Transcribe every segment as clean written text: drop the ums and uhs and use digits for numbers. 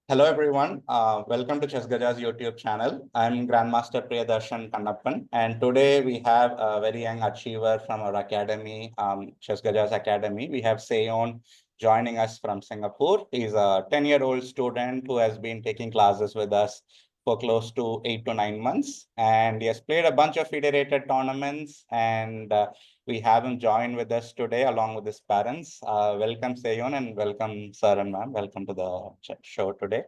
Hello everyone, welcome to Chess Gaja's YouTube channel. I'm Grandmaster Priyadharshan Kannappan, and today we have a very young achiever from our academy, Chess Gaja's Academy. We have Seiyon joining us from Singapore. He's a 10-year-old student who has been taking classes with us for close to 8 to 9 months, and he has played a bunch of FIDE-rated tournaments, and we have him join with us today along with his parents. Welcome, Seiyon, and welcome, sir and ma'am. Welcome to the show today.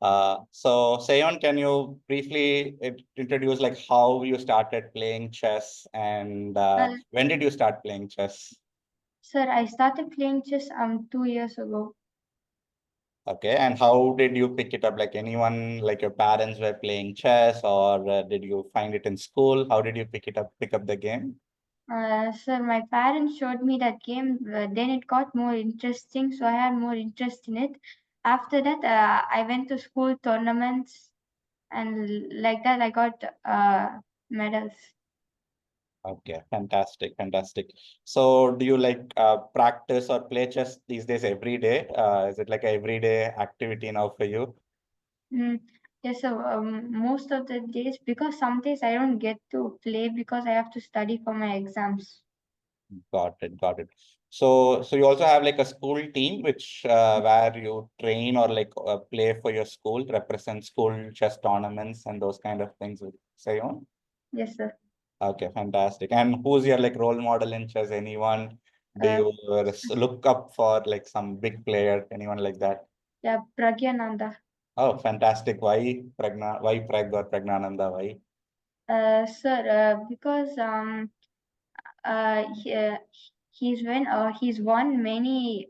So Seiyon, can you briefly introduce like how you started playing chess and when did you start playing chess? Sir, I started playing chess 2 years ago. Okay, and how did you pick it up? Like anyone, like your parents were playing chess, or did you find it in school? How did you pick up the game? Sir, my parents showed me that game. Then it got more interesting, so I had more interest in it. After that, I went to school tournaments, and like that, I got medals. Okay, fantastic, fantastic. So do you like practice or play chess these days every day? Is it like a everyday activity now for you? Mm, yes, so most of the days, because some days I don't get to play because I have to study for my exams. Got it, got it. So you also have like a school team which where you train or like play for your school, represent school chess tournaments and those kind of things with say on. Yes, sir. Okay, fantastic. And who's your like role model in chess? Anyone? Do Uh, you look up for like some big player? Anyone like that? yeah, Pragyananda. Oh, fantastic. Why Why Prag or Pragnananda? Why? Sir, because uh, he, uh, he's won many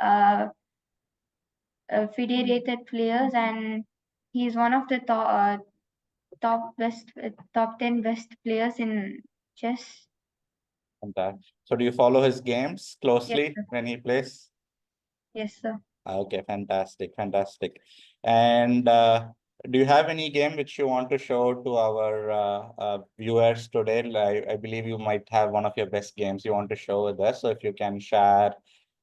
uh, federated players, and he's one of the top 10 best players in chess. Fantastic. So do you follow his games Yes, closely sir. when he plays? Yes, sir. Okay, fantastic, fantastic. And do you have any game which you want to show to our viewers today? I believe you might have one of your best games you want to show with us. So if you can share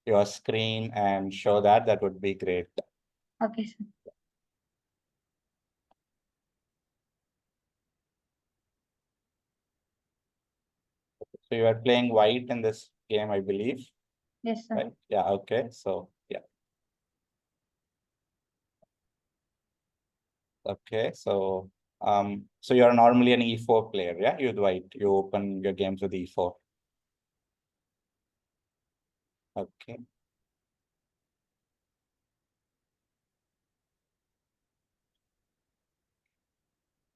your screen and show that, that would be great. Okay, sir. So you are playing white in this game, I believe, Yes, sir. right? Yeah, okay. So yeah, okay. So you're normally an E4 player, yeah? You'd white, you open your games with E4. Okay.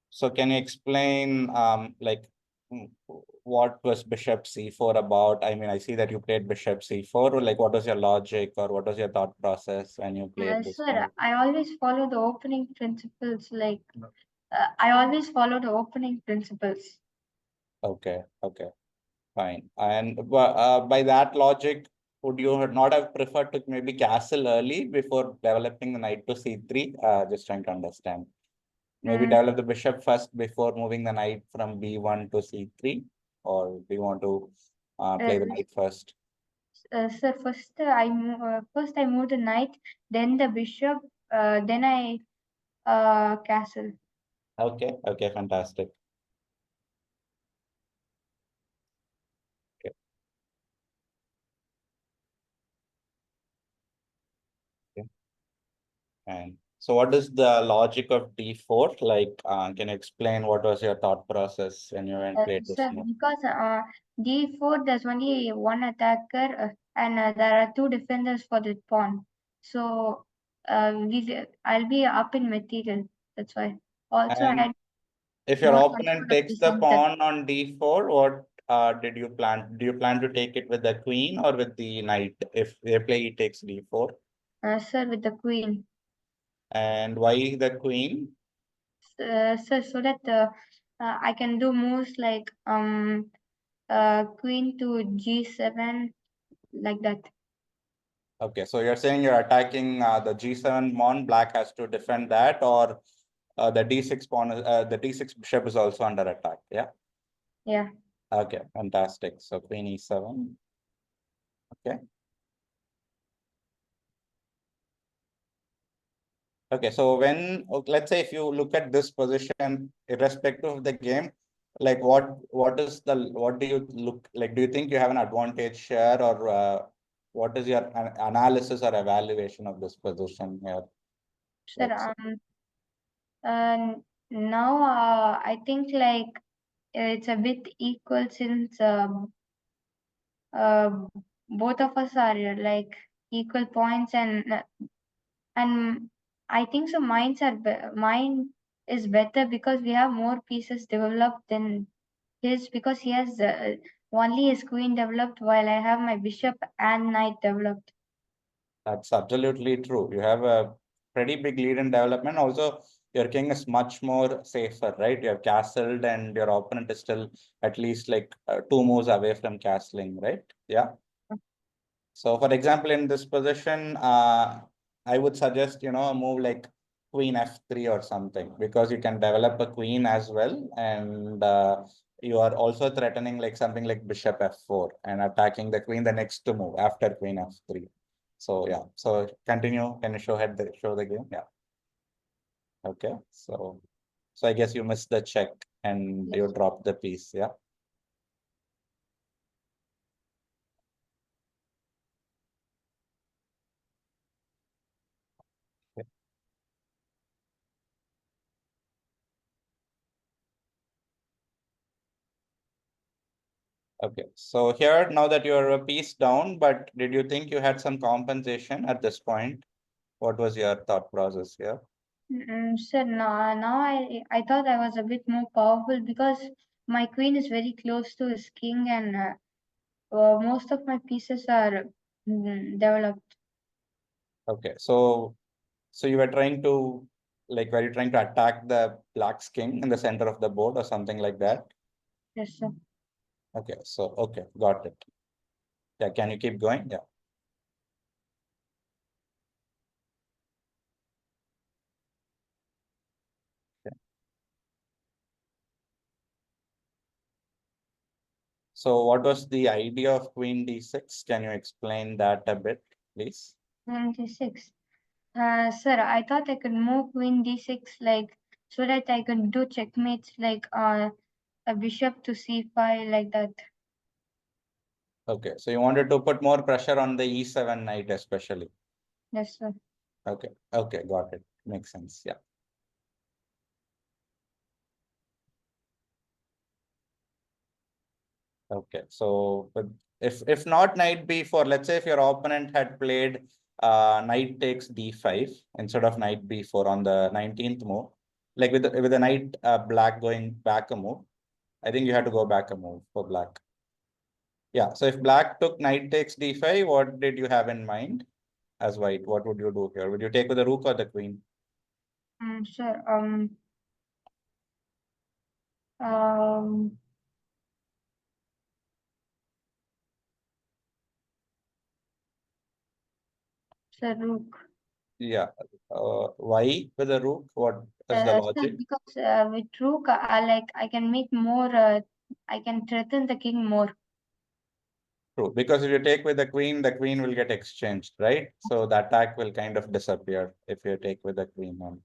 So can you explain mm, what was bishop c4 about? I mean, I see that you played bishop c4. Or like, what was your logic or what was your thought process when you played this Sir, move? I always follow the opening principles. I always follow the opening principles. Okay, okay, fine. And by that logic, would you not have preferred to maybe castle early before developing the knight to c3? Just trying to understand. Maybe Mm, develop the bishop first before moving the knight from b1 to c3, or do you want to uh, play the knight first? Sir, first I moved the knight, then the bishop, then I castle. Okay, okay, fantastic. Okay, okay. And so what is the logic of d4? Like, can you explain what was your thought process when you went played this Sir, move? because d4 there's only one attacker, and there are two defenders for the pawn. So I'll be up in material. That's why. Also, And I if your don't opponent control of takes the the center. pawn on d4, what did you plan? Do you plan to take it with the queen or with the knight if they play e takes d4? Sir, with the queen. And why the queen? Sir, so that I can do moves like queen to g7, like that. Okay, so you're saying you're attacking the g7 pawn, black has to defend that, or the d6 pawn, the d6 bishop is also under attack. Yeah. Yeah. Okay, fantastic. So queen e7. Okay. Okay, so when, let's say if you look at this position, irrespective of the game, like what do you look like? Do you think you have an advantage here, or what is your analysis or evaluation of this position here? Sir, Let's say. now I think like it's a bit equal since uh, both of us are like equal points, and I think so. Mine is better because we have more pieces developed than his, because he has only his queen developed while I have my bishop and knight developed. That's absolutely true. You have a pretty big lead in development. Also, your king is much more safer, right? You have castled and your opponent is still at least like 2 moves away from castling, right? Yeah. So for example, in this position, I would suggest, a move like queen f3 or something, because you can develop a queen as well. And you are also threatening like something like bishop f4 and attacking the queen the next to move after queen f3. So yeah, so continue. Can you show the game? Yeah. Okay. So I guess you missed the check and you Yes. dropped the piece. Yeah. Okay, so here now that you're a piece down, but did you think you had some compensation at this point? What was your thought process here? Sir, now I thought I was a bit more powerful because my queen is very close to his king, and most of my pieces are developed. Okay, so you were trying to were you trying to attack the black's king in the center of the board or something like that? Yes, sir. Okay, so okay, got it. Yeah, can you keep going? Yeah. Okay. So what was the idea of queen d6? Can you explain that a bit, please? 96. Sir, I thought I could move queen d6 like so that I could do checkmates like a bishop to c5 like that. Okay, so you wanted to put more pressure on the e7 knight especially. Yes, sir. Okay, okay, got it. Makes sense. Yeah. Okay, so but if not knight b4, let's say if your opponent had played knight takes d5 instead of knight b4 on the 19th move, like with the knight black going back a move, I think you had to go back a move for black. Yeah, so if black took knight takes d5, what did you have in mind as white? What would you do here? Would you take with the rook or the queen? Sir, um, sir, rook. Yeah. Why with the rook? What is the Sir, logic? because with rook, I can make more. I can threaten the king more. True, because if you take with the queen will get exchanged, right? So the attack will kind of disappear if you take with the queen on.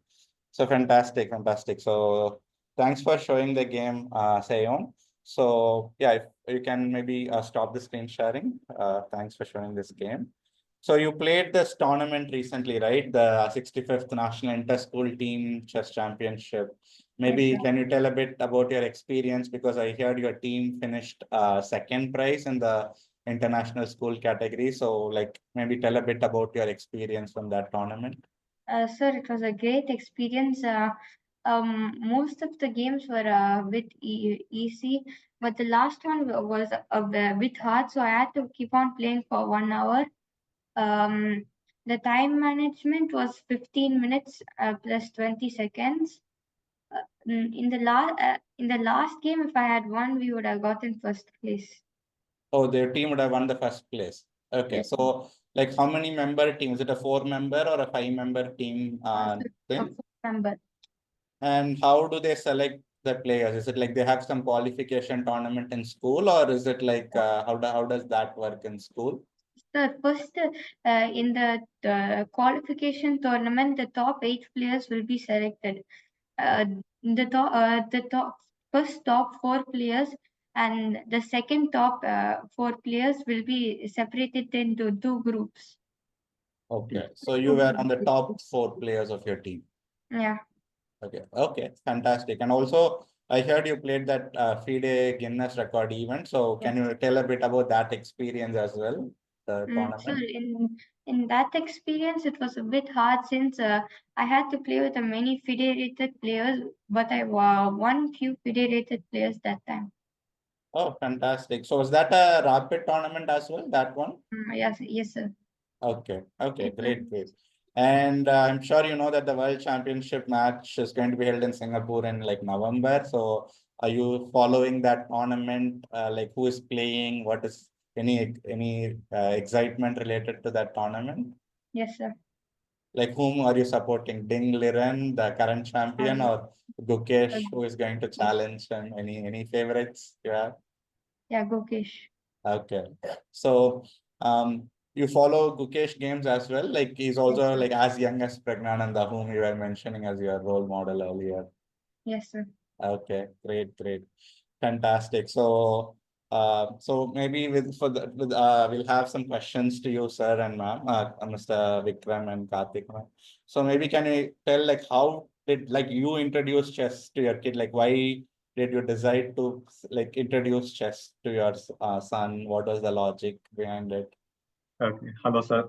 So fantastic, fantastic. So thanks for showing the game, Seiyon. So yeah, if you can maybe stop the screen sharing. Thanks for showing this game. So you played this tournament recently, right? The 65th National Inter-School Team Chess Championship. Yes, Maybe sir. can you tell a bit about your experience? Because I heard your team finished second prize in the international school category. So like maybe tell a bit about your experience from that tournament. Sir, it was a great experience. Most of the games were a bit easy, but the last one was a bit hard, so I had to keep on playing for 1 hour. Um, the time management was 15 minutes plus 20 seconds. In the last game, if I had won, we would have gotten first place. Oh, their team would have won the first place. Okay, Yes, so like how many member team? Is it a 4 member or a 5 member team also a thing? full member. And how do they select the players? Is it like they have some qualification tournament in school, or is it like how does that work in school? The first, in the qualification tournament, the top 8 players will be selected. The first top 4 players and the second top 4 players will be separated into 2 groups. Okay, so you were on the top 4 players of your team. Yeah. Okay, fantastic. And also, I heard you played that FIDE Guinness record event. So can you tell a bit about that experience as well, the Sure. tournament? In that experience, it was a bit hard since I had to play with a many federated players, but I won few federated players that time. Oh, fantastic. So was that a rapid tournament as well, that one? Yes, sir. Okay, great. And I'm sure you know that the World Championship match is going to be held in Singapore in like November. So are you following that tournament? Like who is playing? What is any excitement related to that tournament? Yes, sir. Like whom are you supporting? Ding Liren, the current champion, or Gukesh, who is going to challenge him? Any favorites you have? Yeah, Gokesh. Okay. So you follow Gukesh games as well? Like he's Yes, also sir. like as young as Pragnananda, whom you were mentioning as your role model earlier. Yes, sir. Okay, great. Fantastic. So maybe we'll have some questions to you, sir and ma'am, Mr. Vikram and Karthik, ma'am. So maybe can you tell like how did like you introduce chess to your kid? Like why did you decide to like introduce chess to your son? What was the logic behind it? Okay. Hello, sir.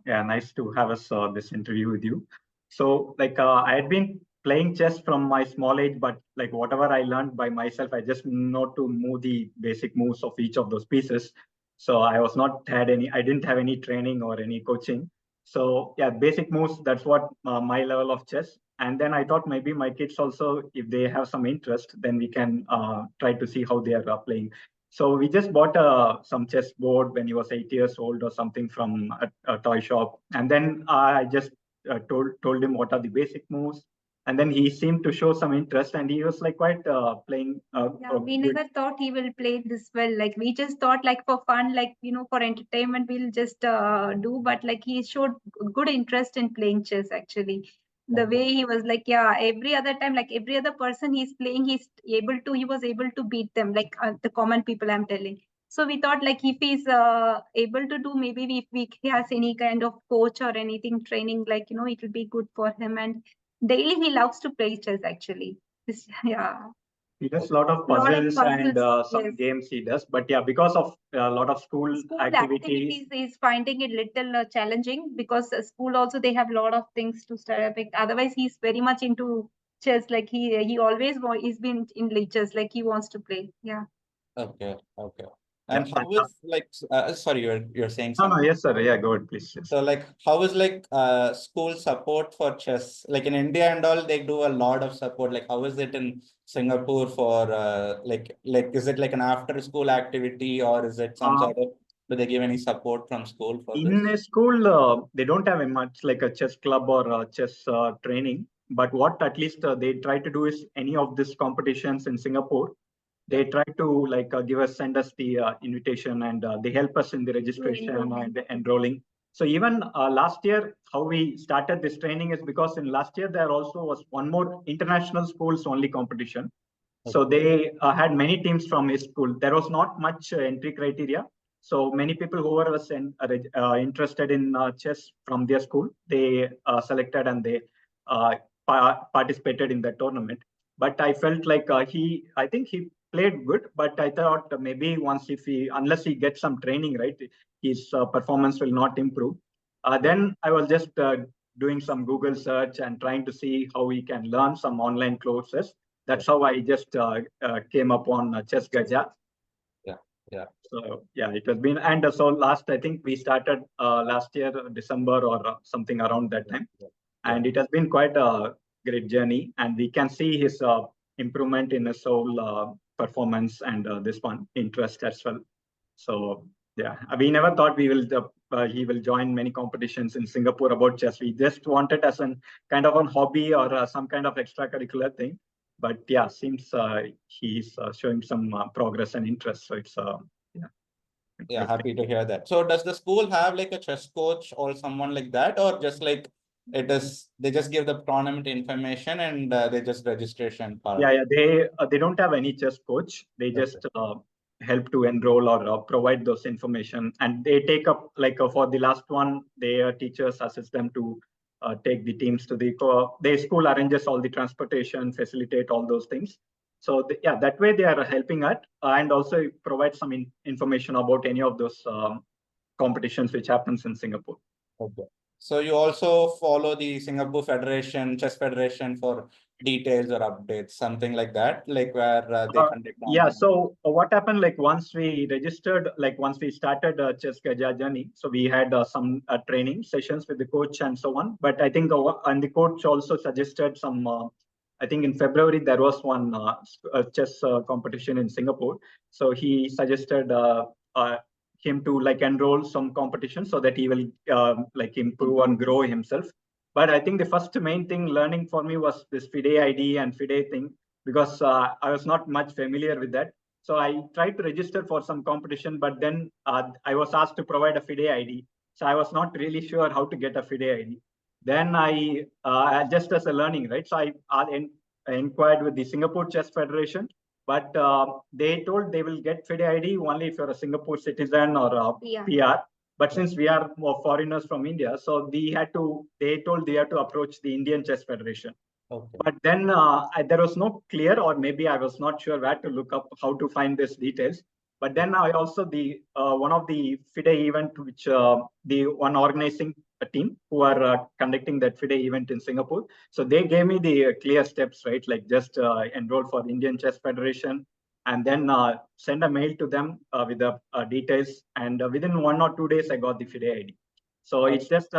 Yeah, nice to have us this interview with you. So, I had been playing chess from my small age, but like whatever I learned by myself, I just know to move the basic moves of each of those pieces. So I didn't have any training or any coaching. So yeah, basic moves. That's what my level of chess. And then I thought maybe my kids also, if they have some interest, then we can try to see how they are playing. So we just bought some chess board when he was 8 years old or something from a toy shop, and then I just told him what are the basic moves, and then he seemed to show some interest, and he was like quite playing. Yeah, we never thought he will play this well. Like we just thought like for fun, like for entertainment, we'll just do. But like he showed good interest in playing chess actually. The Okay. way he was like, yeah, every other time, like every other person he's playing, he was able to beat them, like the common people I'm telling. So we thought like if he's able to do, maybe if he has any kind of coach or anything training, like it will be good for him. And daily he loves to play chess actually. Yeah. He does a lot of Lot of puzzles and puzzles, some yes. games he does, but yeah, because of a lot of school activities. Is finding it little challenging because school also they have a lot of things to study. Otherwise, he's very much into chess. Like he always he's been in chess. Like he wants to play. Yeah. Okay. Yeah. And how is like sorry, you're saying No, something? yes, sir. Yeah, go ahead, please. Yes. So like how is like school support for chess? Like in India and all, they do a lot of support. Like how is it in Singapore for like is it like an after school activity or is it some sort of do they give any support from school for In this? a school, they don't have a much like a chess club or chess training. But what at least they try to do is any of these competitions in Singapore, they try to give us send us the invitation, and they help us in the registration and enrolling. So even last year, how we started this training is because in last year there also was one more international schools only competition. So they had many teams from his school. There was not much entry criteria. So many people who were interested in chess from their school, they selected and they participated in the tournament. But I felt like I think he played good, but I thought maybe unless he gets some training, right, his performance will not improve. Then I was just doing some Google search and trying to see how we can learn some online courses. That's how I just came upon Chess Gaja. Yeah. So yeah, it has been, and so I think we started last year, December or something around that time. And it has been quite a great journey, and we can see his improvement in his whole performance and this one interest as well. So yeah, we never thought he will join many competitions in Singapore about chess. We just wanted as an kind of a hobby or some kind of extracurricular thing. But yeah, seems he's showing some progress and interest. So it's yeah. Yeah, happy to hear that. So does the school have like a chess coach or someone like that, or just like they just give the tournament information and they just registration part? Yeah, they don't have any chess coach. They just help to enroll or provide those information, and they take up like for the last one, their teachers assist them to take the teams to the school arranges all the transportation, facilitate all those things. So yeah, that way they are helping out and also provide some information about any of those competitions which happens in Singapore. Okay. So you also follow the Singapore Federation, Chess Federation for details or updates, something like that, like where they conduct. Yeah. So what happened? Like once we registered, like once we started Chess Gaja journey, so we had some training sessions with the coach and so on. But I think and the coach also suggested some. I think in February there was one chess competition in Singapore. So he suggested him to like enroll some competition so that he will like improve and grow himself. But I think the first main thing learning for me was this FIDE ID and FIDE thing, because I was not much familiar with that. So I tried to register for some competition, but then I was asked to provide a FIDE ID. So I was not really sure how to get a FIDE ID. Then I, just as a learning, right? So I inquired with the Singapore Chess Federation, but they told they will get FIDE ID only if you're a Singapore citizen or a PR. But since we are more foreigners from India, so they told they had to approach the Indian Chess Federation. Okay. But then there was no clear, or maybe I was not sure where to look up how to find these details. But then I also one of the FIDE event, which the one organizing a team who are conducting that FIDE event in Singapore. So they gave me the clear steps, right? Like just enroll for the Indian Chess Federation, and then send a mail to them with the details. And within 1 or 2 days, I got the FIDE ID. So it's just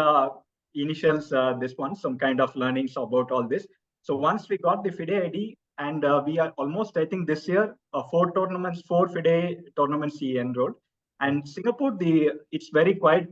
initials, this one, some kind of learnings about all this. So once we got the FIDE ID, and we are almost, I think this year, 4 FIDE tournaments he enrolled. And Singapore, it's very quite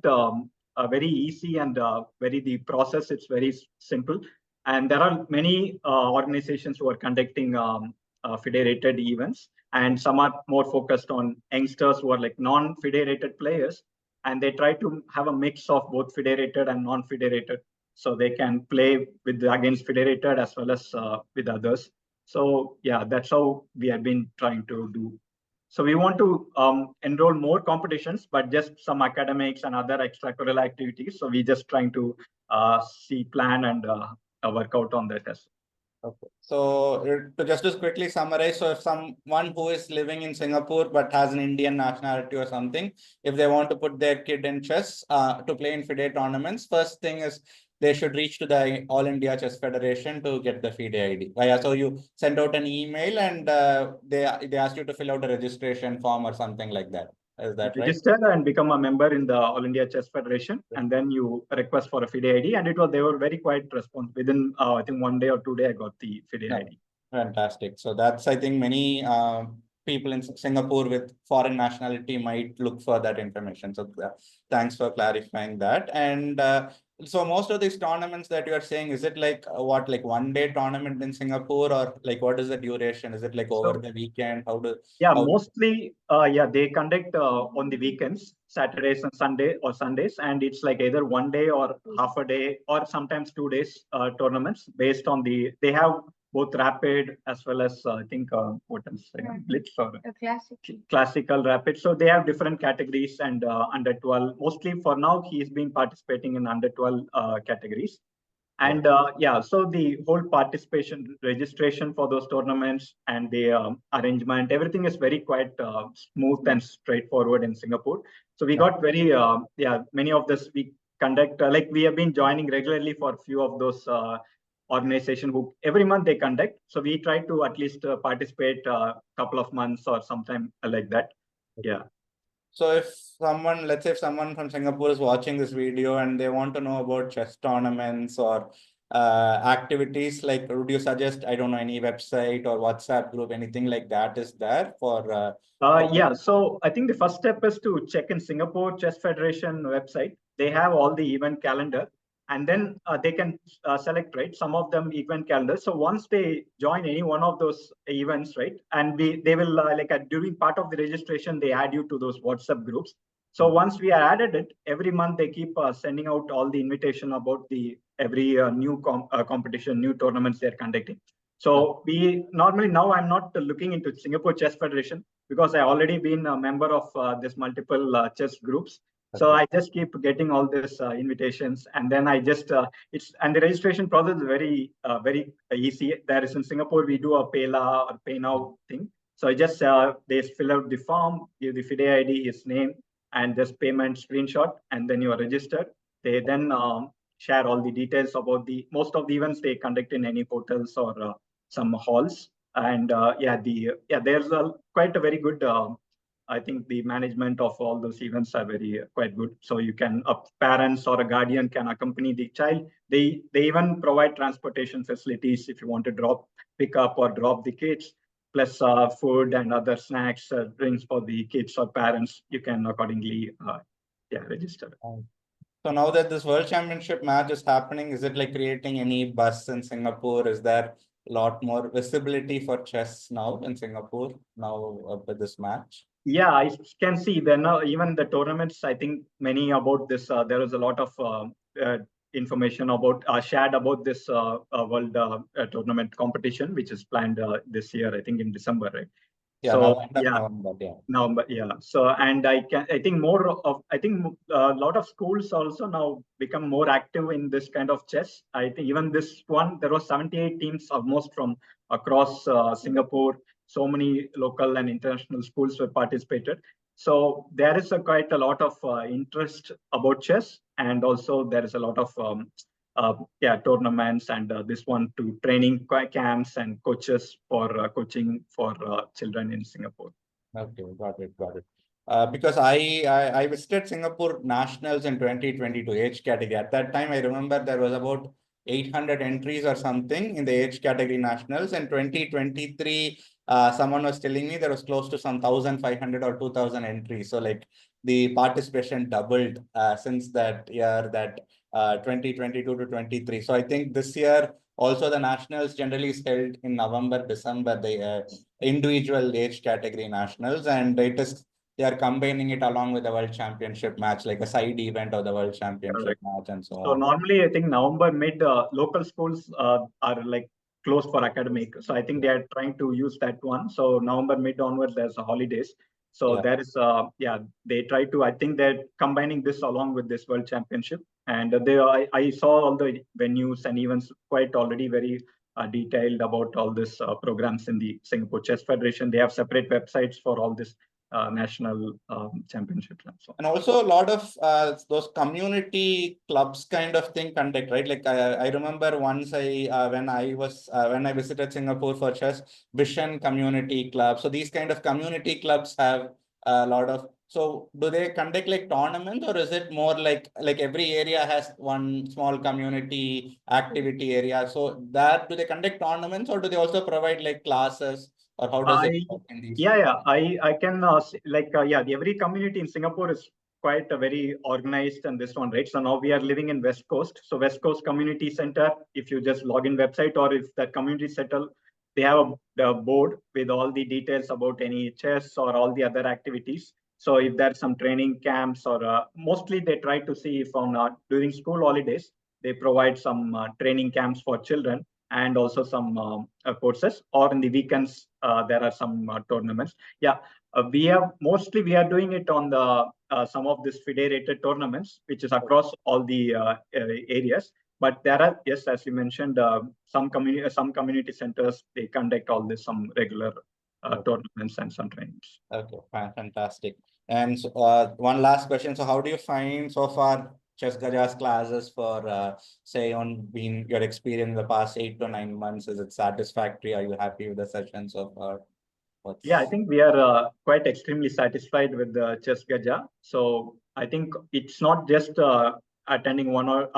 very easy and the process, it's very simple. And there are many organizations who are conducting FIDE rated events, and some are more focused on youngsters who are like non-FIDE rated players, and they try to have a mix of both FIDE rated and non-FIDE rated, so they can play against FIDE rated as well as with others. So yeah, that's how we have been trying to do. So we want to enroll more competitions, but just some academics and other extracurricular activities. So we just trying to plan and work out on that as well. Okay. So to just quickly summarize, so if someone who is living in Singapore but has an Indian nationality or something, if they want to put their kid in chess to play in FIDE tournaments, first thing is they should reach to the All India Chess Federation to get the FIDE ID. So you send out an email and they ask you to fill out a registration form or something like that. Is that right? Register and become a member in the All India Chess Federation, and then you request for a FIDE ID. And they were very quite responsive. Within I think 1 day or 2 days, I got the FIDE ID. Fantastic. So that's, I think, many people in Singapore with foreign nationality might look for that information. So thanks for clarifying that. And so most of these tournaments that you are saying, is it like what, like 1 day tournament in Singapore, or like what is the duration? Is it like over the weekend? Mostly they conduct on the weekends, Saturdays and Sundays, and it's like either 1 day or half a day or sometimes 2 days tournaments based on they have both rapid as well as I think what else, blitz or classical rapid. So they have different categories, and under 12 mostly for now he's been participating in under 12 categories. And so the whole participation registration for those tournaments and the arrangement, everything is very quite smooth and straightforward in Singapore. So we got very many of this we conduct, like we have been joining regularly for a few of those organizations who every month they conduct. So we try to at least participate a couple of months or sometime like that. Yeah. So if someone, let's say if someone from Singapore is watching this video and they want to know about chess tournaments or activities, like would you suggest, I don't know, any website or WhatsApp group, anything like that is there for? So I think the first step is to check in Singapore Chess Federation website. They have all the event calendar. and then they can select, right, some of them event calendars. So once they join any one of those events, right, and they will during part of the registration, they add you to those WhatsApp groups. So once we added it, every month they keep sending out all the invitation about the every new competition, new tournaments they're conducting. So we normally, now I'm not looking into Singapore Chess Federation because I already been a member of this multiple chess groups. So I just keep getting all these invitations, and then I just and the registration process is very easy. There is in Singapore we do a PayLah or Pay Now thing. So I just they fill out the form, give the FIDE ID, his name, and just payment screenshot, and then you are registered. They then share all the details about the most of the events they conduct in any hotels or some halls. And there's quite a very good. I think the management of all those events are very quite good. So you can parents or a guardian can accompany the child. They even provide transportation facilities if you want to pick up or drop the kids, plus food and other snacks, drinks for the kids or parents. You can accordingly register. So now that this World Championship match is happening, is it like creating any buzz in Singapore? Is there a lot more visibility for chess now in Singapore now with this match? Yeah, I can see there now even the tournaments. I think many about this. There is a lot of information about shared about this world tournament competition, which is planned this year. I think in December, right? Yeah, so November, yeah. November, yeah. So and I think a lot of schools also now become more active in this kind of chess. I think even this one, there was 78 teams almost from across Singapore. So many local and international schools were participated. So there is quite a lot of interest about chess, and also there is a lot of tournaments and this one to training camps and coaches for coaching for children in Singapore. Okay, got it. Because I visited Singapore Nationals in 2022 age category. At that time, I remember there was about 800 entries or something in the age category nationals. In 2023, someone was telling me there was close to some 1,500 or 2,000 entries. So like the participation doubled since that year, that 2022 to 23. So I think this year also the nationals generally is held in November, December, the individual age category nationals, and they are combining it along with the World Championship match, like a side event of the World Championship match and so on. So normally, I think November mid local schools are like closed for academic. So I think they are trying to use that one. So November mid onwards, there's holidays. So there is they try to. I think they're combining this along with this World Championship, and I saw all the venues and events quite already very detailed about all this programs in the Singapore Chess Federation. They have separate websites for all this national championships and so on. And also a lot of those community clubs kind of thing conduct, right? Like I remember once when I visited Singapore for chess, Vision Community Club. So these kind of community clubs have a lot of. So do they conduct like tournaments, or is it more like every area has one small community activity area? So do they conduct tournaments, or do they also provide like classes? Or how does it work in these? I can every community in Singapore is quite very organized, and this one, right? So now we are living in West Coast. So West Coast Community Center, if you just log in website, or if that community settle, they have a board with all the details about any chess or all the other activities. So if there's some training camps or mostly they try to see if during school holidays, they provide some training camps for children, and also some courses, or in the weekends there are some tournaments. We are doing it on the some of this FIDE rated tournaments, which is across all the areas. But there are, yes, as you mentioned, some community centers, they conduct all this, some regular tournaments and some trainings. Okay, fantastic. And so, one last question. So how do you find so far Chess Gaja's classes for Seiyon being your experience in the past 8 to 9 months? Is it satisfactory? Are you happy with the session so far? Yeah, I think we are quite extremely satisfied with the Chess Gaja. So I think it's not just attending one or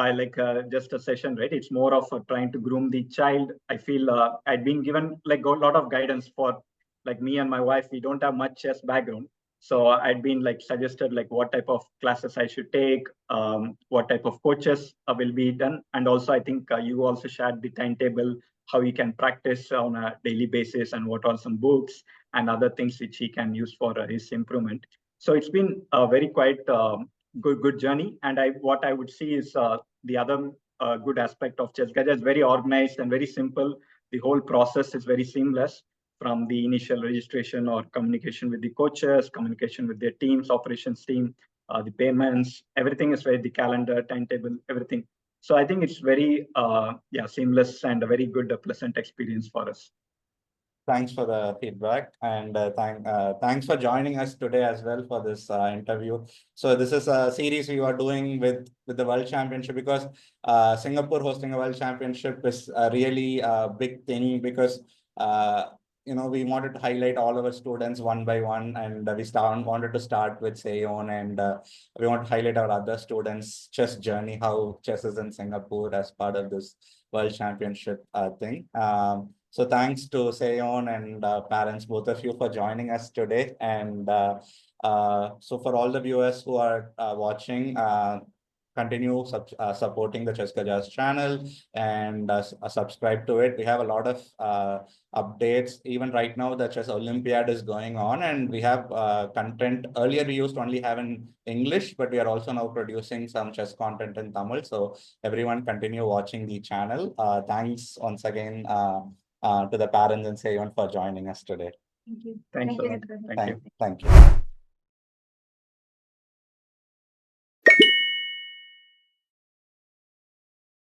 just a session, right? It's more of trying to groom the child. I feel I've been given like a lot of guidance for like me and my wife. We don't have much chess background. So I'd been like suggested like what type of classes I should take, what type of coaches will be done. And also I think you also shared the timetable, how he can practice on a daily basis and what are some books and other things which he can use for his improvement. So it's been a very quite good journey. And what I would see is the other good aspect of Chess Gaja is very organized and very simple. The whole process is very seamless, from the initial registration or communication with the coaches, communication with their teams, operations team, the payments, everything is very, the calendar, timetable, everything. So I think it's very seamless and a very good, pleasant experience for us. Thanks for the feedback, and thanks for joining us today as well for this interview. So this is a series we are doing with the World Championship, because Singapore hosting a World Championship is a really big thing, because we wanted to highlight all our students one by one, and we wanted to start with Seiyon, and we want to highlight our other students' chess journey, how chess is in Singapore as part of this World Championship thing. So thanks to Seiyon and parents, both of you, for joining us today. And so for all the viewers who are watching, continue supporting the Chess Gaja's channel and subscribe to it. We have a lot of updates. Even right now, the Chess Olympiad is going on, and we have content. Earlier, we used to only have in English, but we are also now producing some chess content in Tamil. So everyone continue watching the channel. Thanks once again to the parents and Seiyon for joining us today. Thank you. Thanks Thank a you, lot. Dr. Thank you. Thank you.